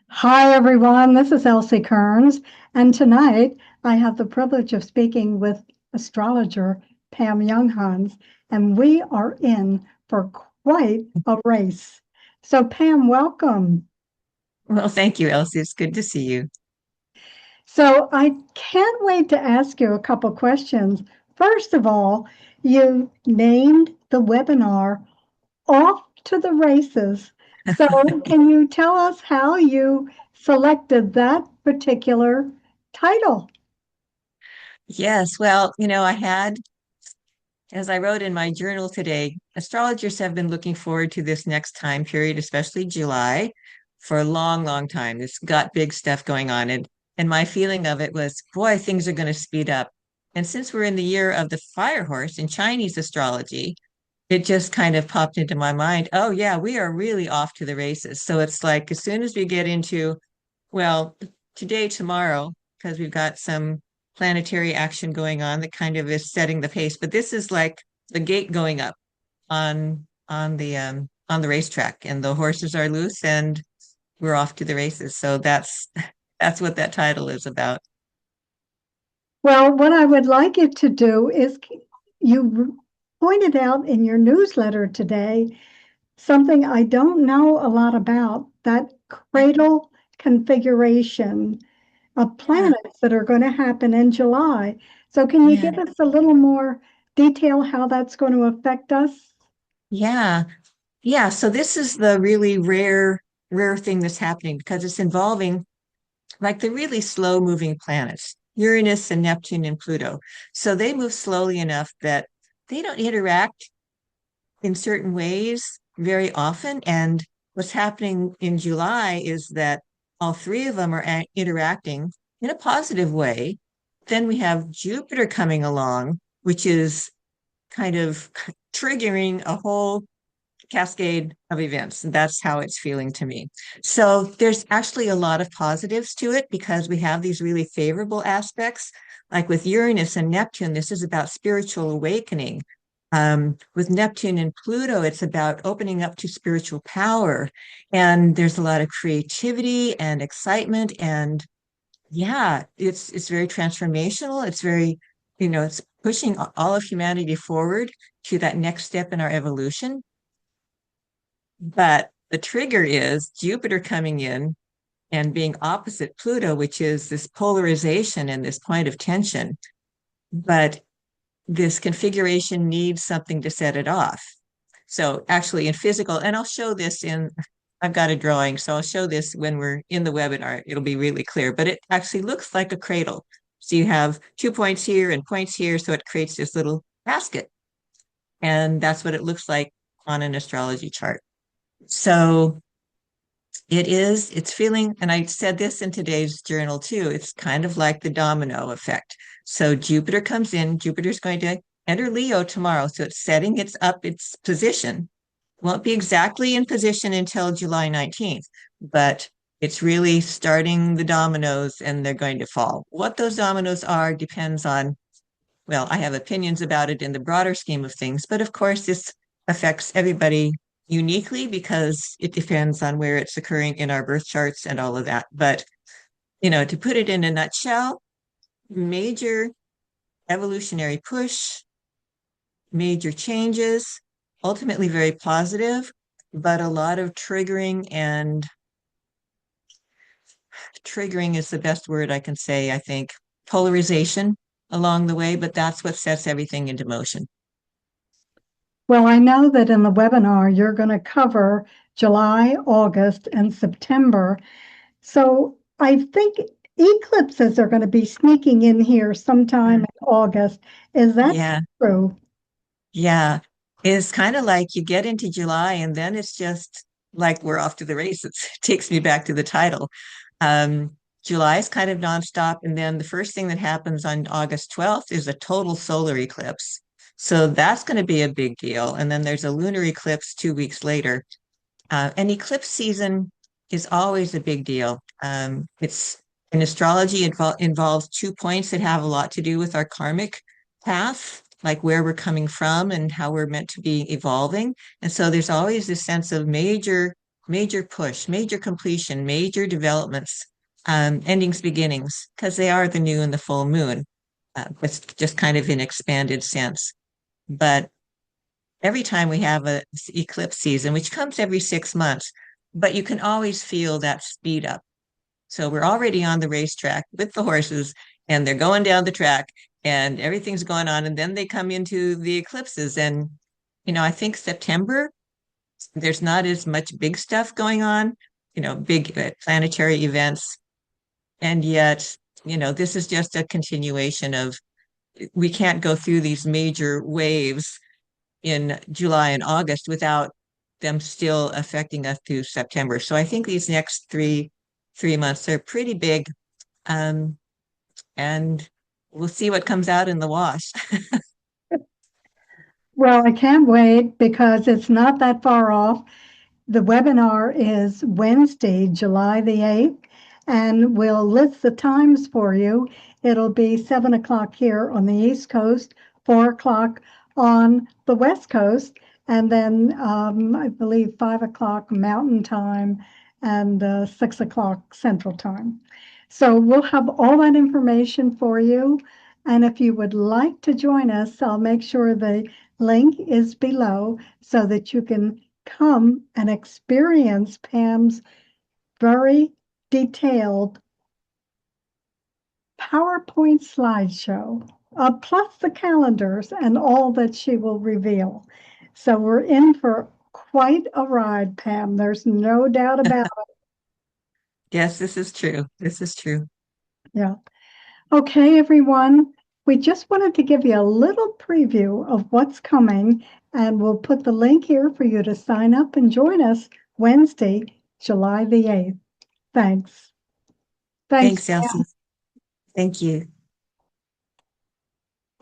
Hi, everyone. This is Elsie Kerns, and tonight I have the privilege of speaking with astrologer Pam Younghans, and we are in for quite a race. So, Pam, welcome. Well, thank you, Elsie. It's good to see you. So, I can't wait to ask you a couple questions. First of all, you named the webinar Off to the Races. So, can you tell us how you selected that particular title? Yes, well, I had, as I wrote in my journal today, astrologers have been looking forward to this next time period, especially July, for a long, long time. It's got big stuff going on. And my feeling of it was, boy, things are going to speed up. And since we're in the year of the fire horse in Chinese astrology, it just kind of popped into my mind. Oh, yeah, we are really off to the races. So it's like as soon as we get into well, today, tomorrow, because we've got some planetary action going on that kind of is setting the pace. But this is like the gate going up on the racetrack, and the horses are loose, and we're off to the races. So that's what that title is about. Well, what I would like it to do is you pointed out in your newsletter today something I don't know a lot about, that cradle configuration of Yeah, planets that are going to happen in July. So, can you yeah, give us a little more detail how that's going to affect us? yeah, yeah. So this is the really rare thing that's happening because it's involving like the really slow moving planets, Uranus and Neptune and Pluto. So they move slowly enough that they don't interact in certain ways very often. And what's happening in July is that all three of them are interacting in a positive way. Then we have Jupiter coming along, which is kind of triggering a whole cascade of events. And that's how it's feeling to me. So there's actually a lot of positives to it because we have these really favorable aspects. Like with Uranus and Neptune, this is about spiritual awakening. With Neptune and Pluto, it's about opening up to spiritual power. And there's a lot of creativity and excitement. And yeah, it's very transformational. It's very, it's pushing all of humanity forward to that next step in our evolution. But the trigger is Jupiter coming in and being opposite Pluto, which is this polarization and this point of tension. But this configuration needs something to set it off. So actually in physical, and I'll show this I've got a drawing, so I'll show this when we're in the webinar. It'll be really clear, but it actually looks like a cradle. So you have 2 points here and points here, so it creates this little basket. And that's what it looks like on an astrology chart. So it's feeling, and I said this in today's journal too, it's kind of like the domino effect. So Jupiter comes in, Jupiter's going to enter Leo tomorrow. So it's setting its position. Won't be exactly in position until July 19th, but it's really starting the dominoes and they're going to fall. What those dominoes are depends on, well, I have opinions about it in the broader scheme of things, but of course, this affects everybody uniquely because it depends on where it's occurring in our birth charts and all of that. But, to put it in a nutshell, major evolutionary push, major changes, ultimately very positive, but a lot of triggering, and triggering is the best word I can say, I think, polarization along the way, but that's what sets everything into motion. Well, I know that in the webinar you're going to cover July, August, and September. So I think eclipses are going to be sneaking in here sometime in August. Is that Yeah. true? Yeah, it's kind of like you get into July and then it's just like we're off to the races. It takes me back to the title. July is kind of nonstop, and then the first thing that happens on August 12th is a total solar eclipse. So that's going to be a big deal. And then there's a lunar eclipse 2 weeks later. And eclipse season is always a big deal. It's in astrology, involves 2 points that have a lot to do with our karmic path, like where we're coming from and how we're meant to be evolving. And so there's always this sense of major major push, major completion, major developments, endings, beginnings, because they are the new and the full moon, but just kind of in expanded sense. But every time we have a eclipse season, which comes every 6 months, but you can always feel that speed up. So we're already on the racetrack with the horses, and they're going down the track, and everything's going on. And then they come into the eclipses. And, I think September, there's not as much big stuff going on, big planetary events. And yet, this is just a continuation of we can't go through these major waves in July and August without them still affecting us through September. So I think these next three months are pretty big. Um, and we'll see what comes out in the wash. Well, I can't wait because it's not that far off. The webinar is Wednesday, July the 8th, and we'll list the times for you. It'll be 7 o'clock here on the East Coast, 4 o'clock on the West Coast, and then I believe 5 o'clock Mountain Time and 6 o'clock Central Time. So we'll have all that information for you. And if you would like to join us, I'll make sure the link is below so that you can come and experience Pam's very detailed PowerPoint slideshow, plus the calendars and all that she will reveal. So we're in for quite a ride, Pam. There's no doubt about it. Yes, this is true. This is true. Yeah. Okay, everyone. We just wanted to give you a little preview of what's coming, and we'll put the link here for you to sign up and join us Wednesday, July the 8th. Thanks. Thanks. Thanks, Elsie. Thank you.